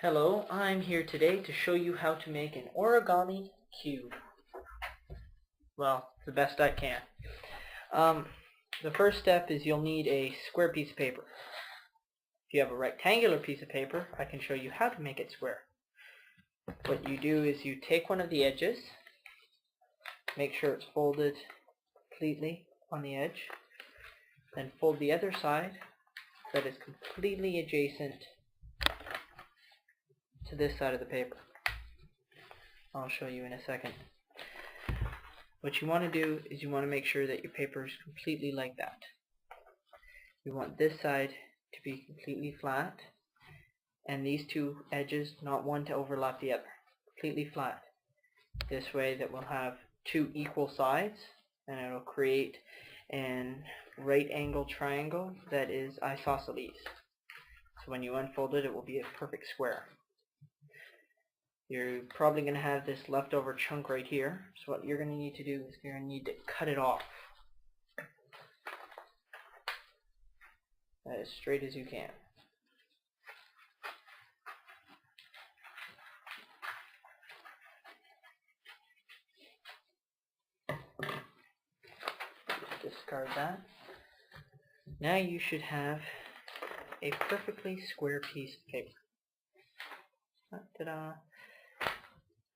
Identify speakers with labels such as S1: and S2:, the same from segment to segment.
S1: Hello, I'm here today to show you how to make an origami cube. Well, the best I can. The first step is you'll need a square piece of paper. If you have a rectangular piece of paper, I can show you how to make it square. What you do is you take one of the edges, make sure it's folded completely on the edge, then fold the other side that is completely adjacent to this side of the paper. I'll show you in a second. What you want to do is you want to make sure that your paper is completely like that. You want this side to be completely flat and these two edges, not one to overlap the other. Completely flat. This way that we'll have two equal sides and it'll create an right angle triangle that is isosceles. So when you unfold it, it will be a perfect square. You're probably going to have this leftover chunk right here. So what you're going to need to do is you're going to need to cut it off as straight as you can. Just discard that. Now you should have a perfectly square piece of paper. Ta-da!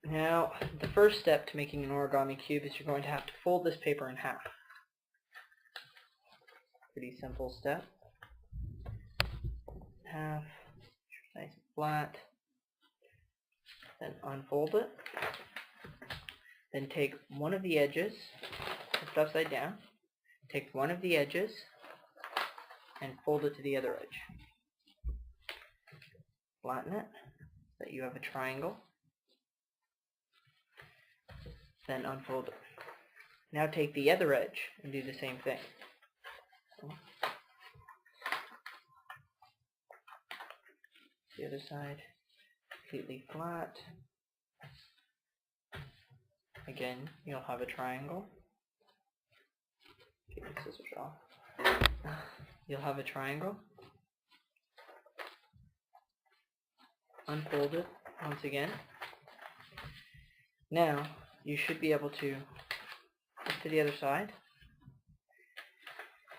S1: Now, the first step to making an origami cube is you're going to have to fold this paper in half. Pretty simple step. Half, nice and flat. Then unfold it. Then take one of the edges, flip it upside down. Take one of the edges and fold it to the other edge. Flatten it so that you have a triangle. Then unfold it. Now take the other edge and do the same thing. The other side completely flat. Again, you'll have a triangle. Get the scissors off. You'll have a triangle. Unfold it once again. Now, you should be able to flip to the other side.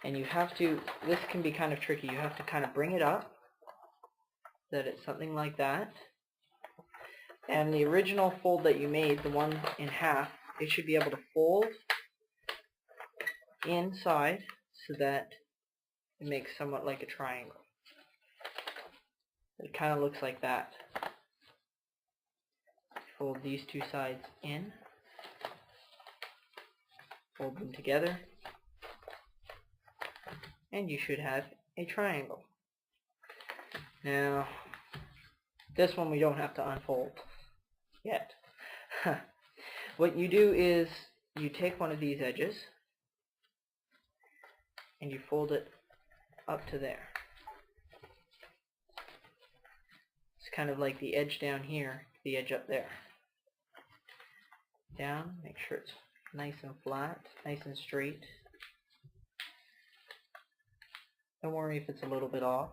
S1: And you have to, this can be kind of tricky, you have to kind of bring it up so that it's something like that. And the original fold that you made, the one in half, it should be able to fold inside so that it makes somewhat like a triangle. It kind of looks like that. Fold these two sides in. Fold them together. And you should have a triangle. Now, this one we don't have to unfold yet. What you do is you take one of these edges and you fold it up to there. It's kind of like the edge down here, the edge up there. Down, make sure it's nice and flat, nice and straight. Don't worry if it's a little bit off.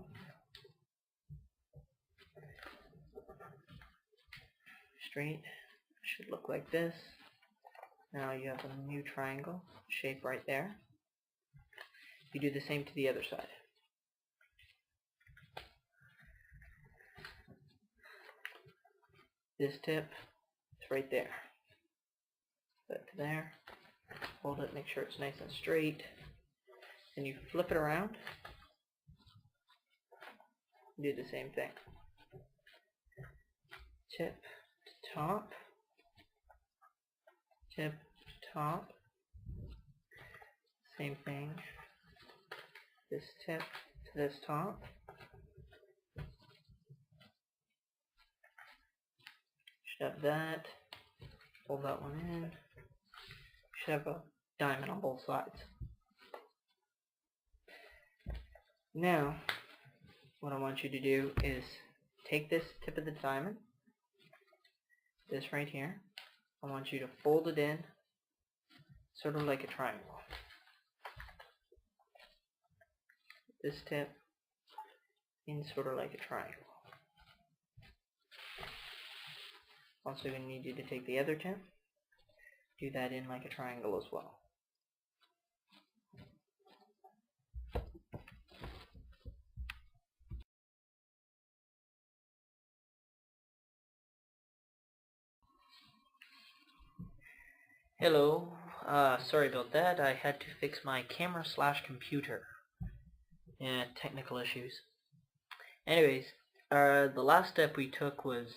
S1: Straight, should look like this. Now you have a new triangle shape right there. You do the same to the other side. This tip is right there. Put it to there. Hold it, make sure it's nice and straight. Then you flip it around. Do the same thing. Tip to top. Tip to top. Same thing. This tip to this top. Should have that. Fold that one in. Should have a diamond on both sides. Now, what I want you to do is take this tip of the diamond, this right here. I want you to fold it in, sort of like a triangle. This tip in sort of like a triangle. Also going to need you to take the other tip, do that in like a triangle as well. Hello, sorry about that. I had to fix my camera / computer. Yeah, technical issues. Anyways, the last step we took was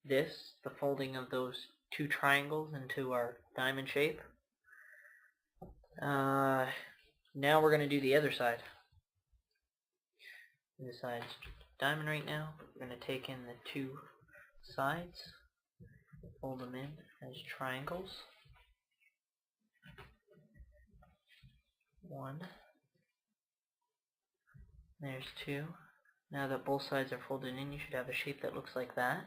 S1: the folding of those two triangles into our diamond shape. Now we're going to do the other side. This side's diamond right now. We're going to take in the two sides, fold them in as triangles. One. There's two. Now that both sides are folded in, you should have a shape that looks like that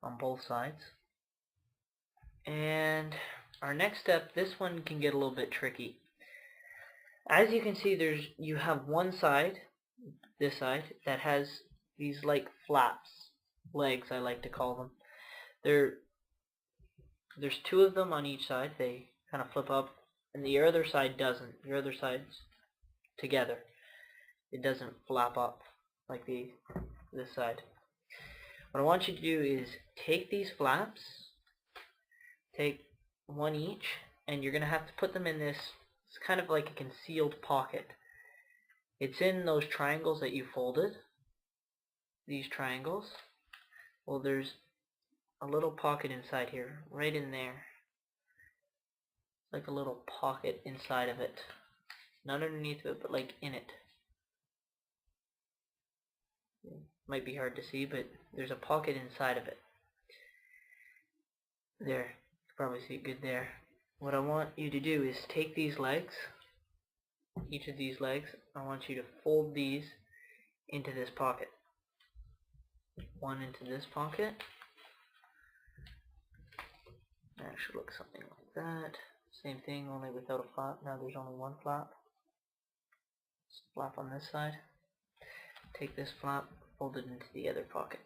S1: on both sides. And our next step, this one can get a little bit tricky. As you can see, you have one side, this side, that has these like flaps, legs I like to call them. There's two of them on each side. They kind of flip up, and the other side doesn't. Your other side's together. It doesn't flap up like this side. What I want you to do is take these flaps, take one each, and you're going to have to put them in this, it's kind of like a concealed pocket. It's in those triangles that you folded, these triangles. Well, there's a little pocket inside here, right in there. Like a little pocket inside of it. Not underneath it, but like in it. Might be hard to see, but there's a pocket inside of it. There, you can probably see it good there. What I want you to do is take these legs, each of these legs, I want you to fold these into this pocket. One into this pocket. That should look something like that. Same thing, only without a flap. Now there's only one flap. Flap on this side. Take this flap, fold it into the other pocket.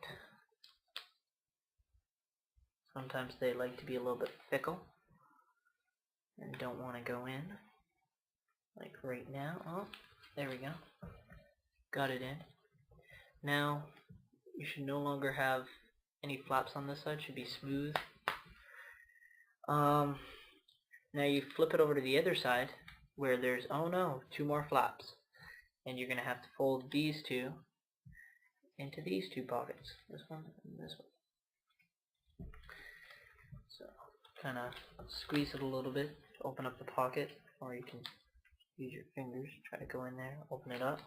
S1: Sometimes they like to be a little bit fickle and don't want to go in. Like right now. Oh, there we go. Got it in. Now you should no longer have any flaps on this side. Should be smooth. Now you flip it over to the other side where there's, oh no, two more flaps. And you're going to have to fold these two into these two pockets. This one and this one. So kind of squeeze it a little bit to open up the pocket, or you can use your fingers, try to go in there, open it up.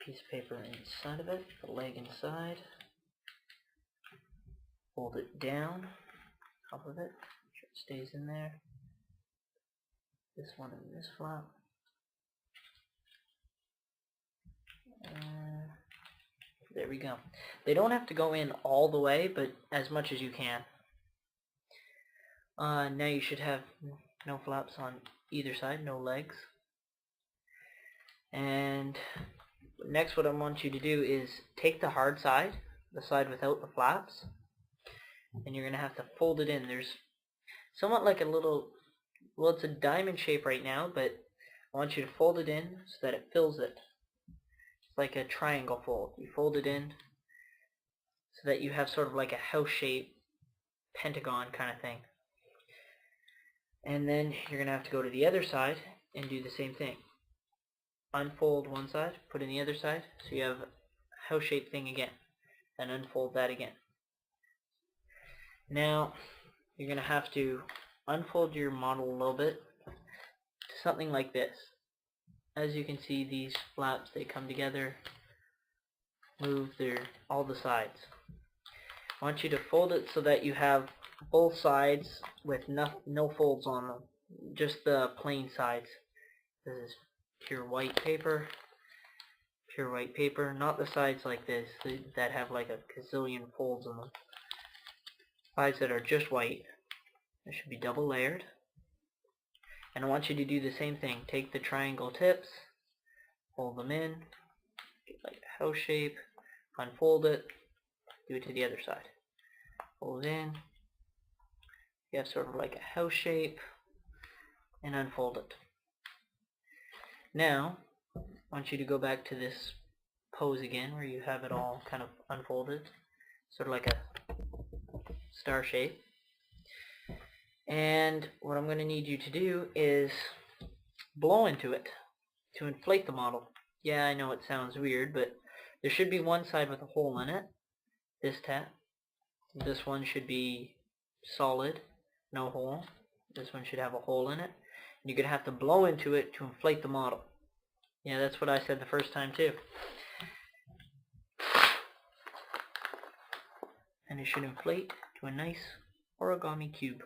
S1: Piece of paper inside of it, the leg inside. Fold it down, top of it, make sure it stays in there. This one and this flap. There we go. They don't have to go in all the way, but as much as you can. Now you should have no flaps on either side, no legs. And next what I want you to do is take the hard side, the side without the flaps, and you're going to have to fold it in. There's somewhat like a little, well, it's a diamond shape right now, but I want you to fold it in so that it fills it. It's like a triangle fold. You fold it in so that you have sort of like a house shape, pentagon kind of thing. And then you're going to have to go to the other side and do the same thing. Unfold one side, put in the other side, so you have a house shape thing again. And unfold that again. Now you're going to have to unfold your model a little bit to something like this. As you can see, these flaps, they come together, move all the sides. I want you to fold it so that you have both sides with no folds on them, just the plain sides. This is pure white paper, not the sides like this that have like a gazillion folds on them. Sides that are just white. They should be double layered. And I want you to do the same thing. Take the triangle tips, fold them in, get like a house shape, unfold it, do it to the other side. Fold in. You have sort of like a house shape, and unfold it. Now, I want you to go back to this pose again where you have it all kind of unfolded, sort of like a star shape. And what I'm going to need you to do is blow into it to inflate the model. Yeah, I know it sounds weird, but there should be one side with a hole in it, this tap. This one should be solid, no hole. This one should have a hole in it. And you're going to have to blow into it to inflate the model. Yeah, that's what I said the first time too. And it should inflate to a nice origami cube.